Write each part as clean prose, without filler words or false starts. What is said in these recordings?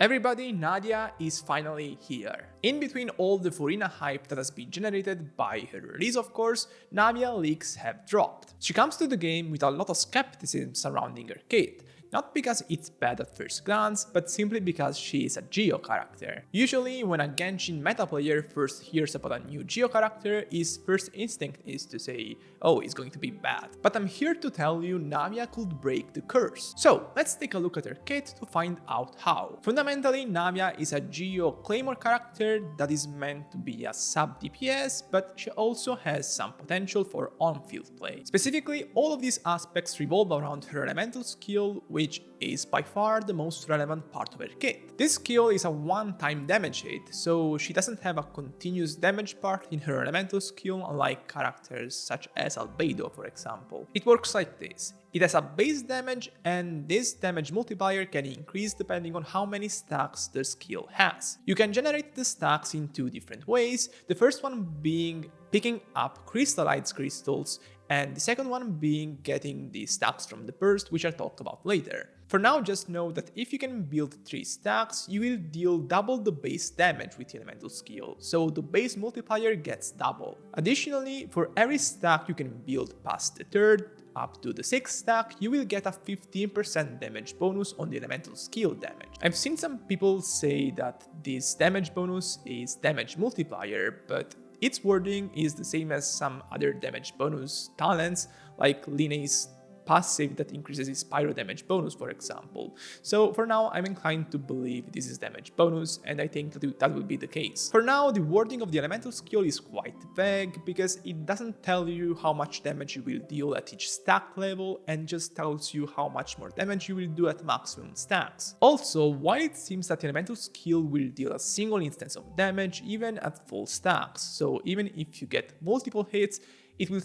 Everybody, Navia is finally here. In between all the Furina hype that has been generated by her release, of course, Navia leaks have dropped. She comes to the game with a lot of skepticism surrounding her kit. Not because it's bad at first glance, but simply because she is a Geo character. Usually, when a Genshin meta player first hears about a new Geo character, his first instinct is to say, oh, it's going to be bad. But I'm here to tell you Navia could break the curse. So, let's take a look at her kit to find out how. Fundamentally, Navia is a Geo Claymore character that is meant to be a sub DPS, but she also has some potential for on-field play. Specifically, all of these aspects revolve around her elemental skill, which is by far the most relevant part of her kit. This skill is a one-time damage hit, so she doesn't have a continuous damage part in her elemental skill unlike characters such as Albedo, for example. It works like this. It has a base damage, and this damage multiplier can increase depending on how many stacks the skill has. You can generate the stacks in two different ways, the first one being picking up crystallized crystals, and the second one being getting the stacks from the burst, which I'll talk about later. For now, just know that if you can build 3 stacks, you will deal double the base damage with the elemental skill, so the base multiplier gets double. Additionally, for every stack you can build past the 3rd, up to the 6th stack, you will get a 15% damage bonus on the elemental skill damage. I've seen some people say that this damage bonus is damage multiplier, but its wording is the same as some other damage bonus talents, like Linne's passive that increases his pyro damage bonus, for example. So for now, I'm inclined to believe this is damage bonus, and I think that will be the case. For now, the wording of the elemental skill is quite vague, because it doesn't tell you how much damage you will deal at each stack level, and just tells you how much more damage you will do at maximum stacks. Also, while it seems that the elemental skill will deal a single instance of damage even at full stacks, so even if you get multiple hits,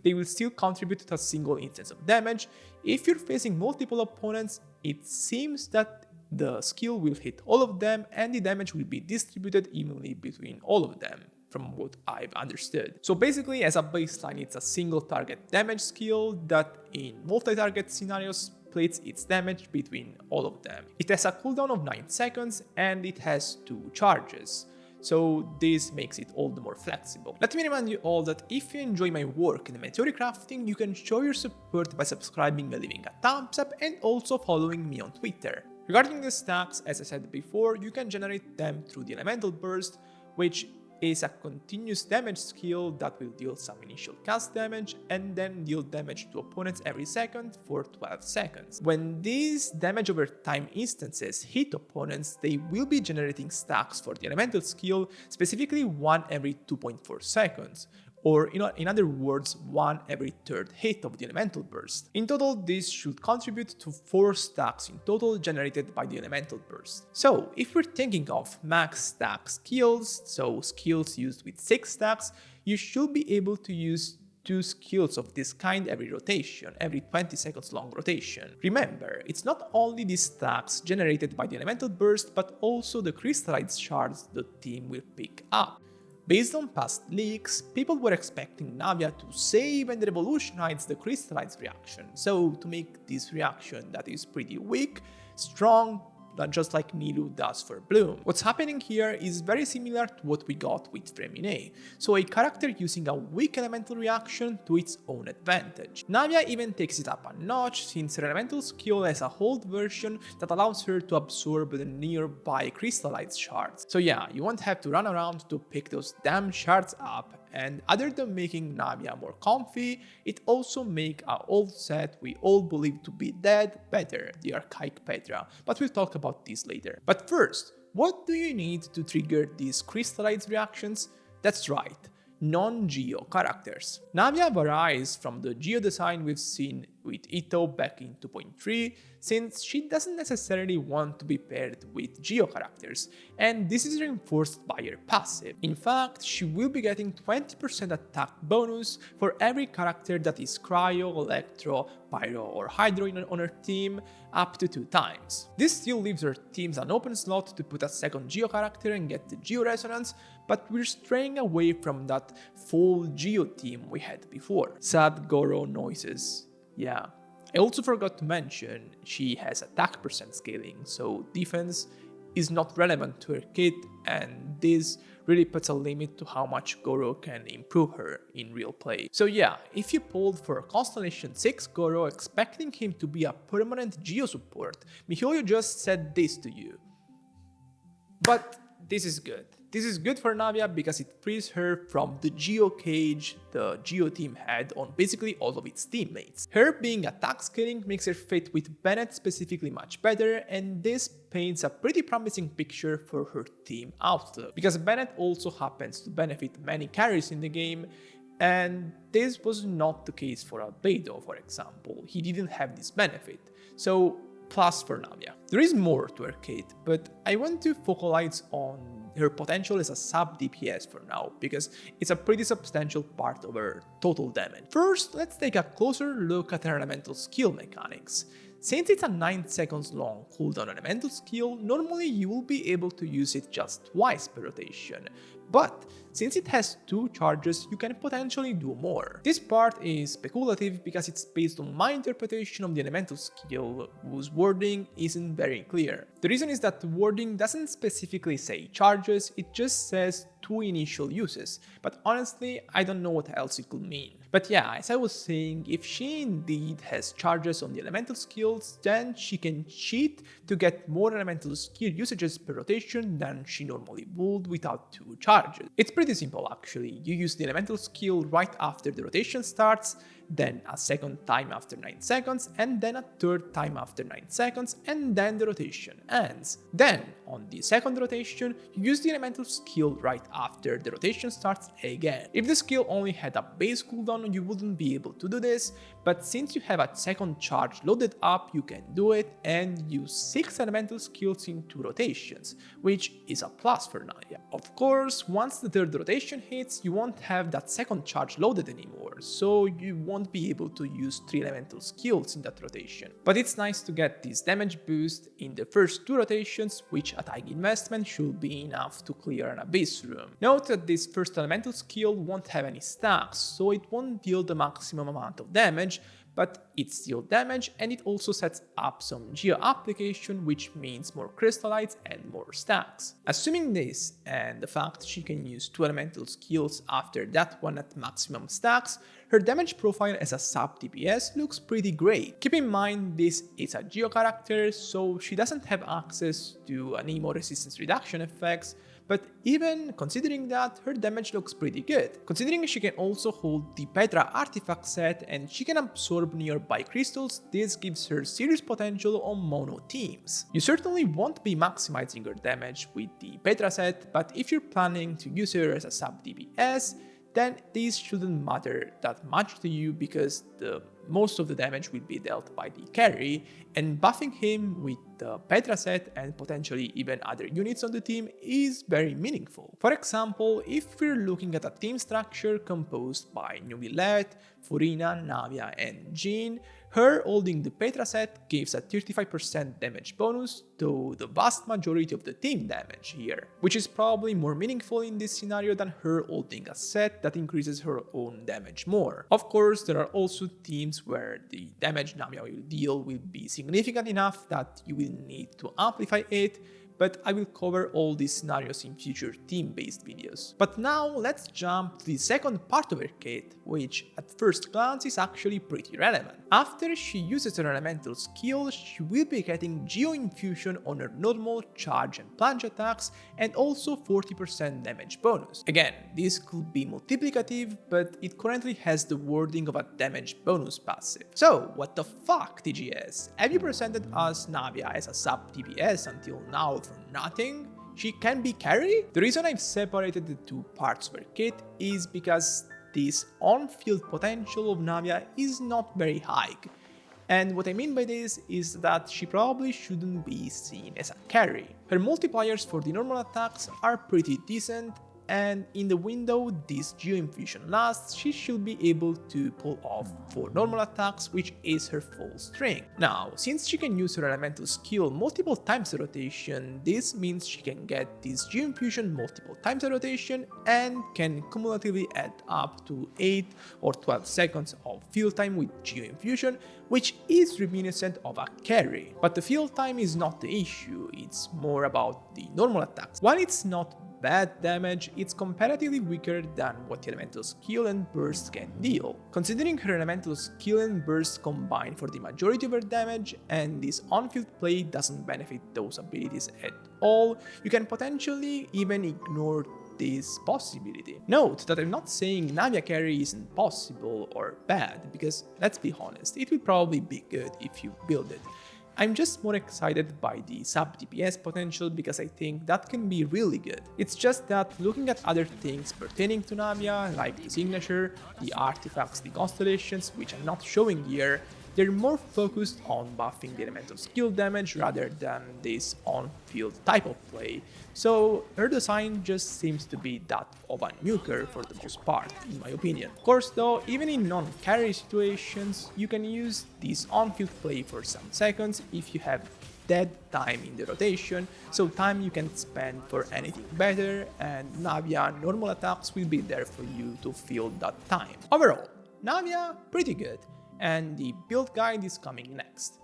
they will still contribute to a single instance of damage. If you're facing multiple opponents, it seems that the skill will hit all of them and the damage will be distributed evenly between all of them, from what I've understood. So basically, as a baseline, it's a single target damage skill that in multi-target scenarios splits its damage between all of them. It has a cooldown of 9 seconds and it has 2 charges. So this makes it all the more flexible. Let me remind you all that if you enjoy my work in meteoric crafting, you can show your support by subscribing and leaving a thumbs up, and also following me on Twitter. Regarding the stacks, as I said before, you can generate them through the elemental burst, which is a continuous damage skill that will deal some initial cast damage and then deal damage to opponents every second for 12 seconds. When these damage over time instances hit opponents, they will be generating stacks for the elemental skill, specifically 1 every 2.4 seconds. Or in other words, 1 every 3rd hit of the elemental burst. In total, this should contribute to 4 stacks in total generated by the elemental burst. So, if we're thinking of max stack skills, so skills used with 6 stacks, you should be able to use 2 skills of this kind every rotation, every 20 seconds long rotation. Remember, it's not only the stacks generated by the elemental burst, but also the crystallized shards the team will pick up. Based on past leaks, people were expecting Navia to save and revolutionize the crystallized reaction, so to make this reaction that is pretty weak, strong, just like Nilou does for Bloom. What's happening here is very similar to what we got with Freminet, so a character using a weak elemental reaction to its own advantage. Navia even takes it up a notch, since her elemental skill has a hold version that allows her to absorb the nearby crystallized shards. So yeah, you won't have to run around to pick those damn shards up, and other than making Navia more comfy, it also makes our old set we all believe to be dead better, the archaic Petra, but we'll talk about this later. But first, what do you need to trigger these crystallized reactions? That's right, non-Geo characters. Navia varies from the Geo design we've seen with Ito back in 2.3, since she doesn't necessarily want to be paired with Geo characters, and this is reinforced by her passive. In fact, she will be getting 20% attack bonus for every character that is Cryo, Electro, Pyro or Hydro on her team, up to 2 times. This still leaves her teams an open slot to put a second Geo character and get the Geo resonance, but we're straying away from that full Geo team we had before. Sad Goro noises. Yeah. I also forgot to mention, she has attack percent scaling, so defense is not relevant to her kit, and this really puts a limit to how much Goro can improve her in real play. So yeah, if you pulled for Constellation 6 Goro expecting him to be a permanent Geo support, miHoYo just said this to you. But this is good. This is good for Navia because it frees her from the Geo cage the Geo team had on basically all of its teammates. Her being attack scaling makes her fit with Bennett specifically much better, and this paints a pretty promising picture for her team outlook. Because Bennett also happens to benefit many carries in the game, and this was not the case for Albedo, for example. He didn't have this benefit. So plus for Navia. There is more to her kit, but I want to focalize on her potential as a sub DPS for now, because it's a pretty substantial part of her total damage. First, let's take a closer look at her elemental skill mechanics. Since it's a 9 seconds long cooldown elemental skill, normally you will be able to use it just twice per rotation. But since it has 2 charges, you can potentially do more. This part is speculative because it's based on my interpretation of the elemental skill, whose wording isn't very clear. The reason is that the wording doesn't specifically say charges, it just says 2 initial uses, but honestly I don't know what else it could mean. But yeah, as I was saying, if she indeed has charges on the elemental skills, then she can cheat to get more elemental skill usages per rotation than she normally would without 2 charges. It's pretty simple actually. You use the elemental skill right after the rotation starts, then a second time after 9 seconds, and then a third time after 9 seconds, and then the rotation ends. Then, on the second rotation, you use the elemental skill right after the rotation starts again. If the skill only had a base cooldown, you wouldn't be able to do this, but since you have a second charge loaded up, you can do it and use 6 elemental skills in 2 rotations, which is a plus for Navia. Of course, once the third rotation hits, you won't have that second charge loaded anymore, so you won't be able to use 3 elemental skills in that rotation. But it's nice to get this damage boost in the first 2 rotations, which at high investment should be enough to clear an abyss room. Note that this first elemental skill won't have any stacks, so it won't deal the maximum amount of damage, but it's still damage, and it also sets up some Geo application, which means more crystallites and more stacks. Assuming this, and the fact she can use 2 elemental skills after that one at maximum stacks, her damage profile as a sub DPS looks pretty great. Keep in mind this is a Geo character, so she doesn't have access to Anemo resistance reduction effects, but even considering that, her damage looks pretty good. Considering she can also hold the Petra artifact set and she can absorb nearby crystals, this gives her serious potential on mono teams. You certainly won't be maximizing her damage with the Petra set, but if you're planning to use her as a sub DPS, then this shouldn't matter that much to you because most of the damage will be dealt by the carry, and buffing him with the Petra set and potentially even other units on the team is very meaningful. For example, if we're looking at a team structure composed by Nubilet, Furina, Navia and Jhin, her holding the Petra set gives a 35% damage bonus to the vast majority of the team damage here, which is probably more meaningful in this scenario than her holding a set that increases her own damage more. Of course, there are also teams where the damage Navia will deal will be significant enough that you will need to amplify it, but I will cover all these scenarios in future team-based videos. But now let's jump to the second part of her kit, which at first glance is actually pretty relevant. After she uses her elemental skill, she will be getting Geo Infusion on her normal, charge and plunge attacks, and also 40% damage bonus. Again, this could be multiplicative, but it currently has the wording of a damage bonus passive. So what the fuck, TGS? Have you presented us Navia as a sub DPS until now for nothing? She can be carry? The reason I've separated the 2 parts of her kit is because this on-field potential of Navia is not very high. And what I mean by this is that she probably shouldn't be seen as a carry. Her multipliers for the normal attacks are pretty decent, and in the window this Geo Infusion lasts, she should be able to pull off 4 normal attacks, which is her full strength. Now, since she can use her elemental skill multiple times a rotation, this means she can get this Geo Infusion multiple times a rotation and can cumulatively add up to 8 or 12 seconds of field time with Geo Infusion, which is reminiscent of a carry. But the field time is not the issue, it's more about the normal attacks. While it's not bad damage, it's comparatively weaker than what the elemental skill and burst can deal. Considering her elemental skill and burst combine for the majority of her damage, and this on-field play doesn't benefit those abilities at all, you can potentially even ignore this possibility. Note that I'm not saying Navia carry isn't possible or bad, because let's be honest, it will probably be good if you build it. I'm just more excited by the sub DPS potential because I think that can be really good. It's just that looking at other things pertaining to Navia, like the signature, the artifacts, the constellations, which I'm not showing here, they're more focused on buffing the elemental skill damage rather than this on-field type of play, so her design just seems to be that of a nuker for the most part, in my opinion. Of course though, even in non-carry situations, you can use this on-field play for some seconds if you have dead time in the rotation, so time you can spend for anything better, and Navia normal attacks will be there for you to fill that time. Overall, Navia pretty good, and the build guide is coming next.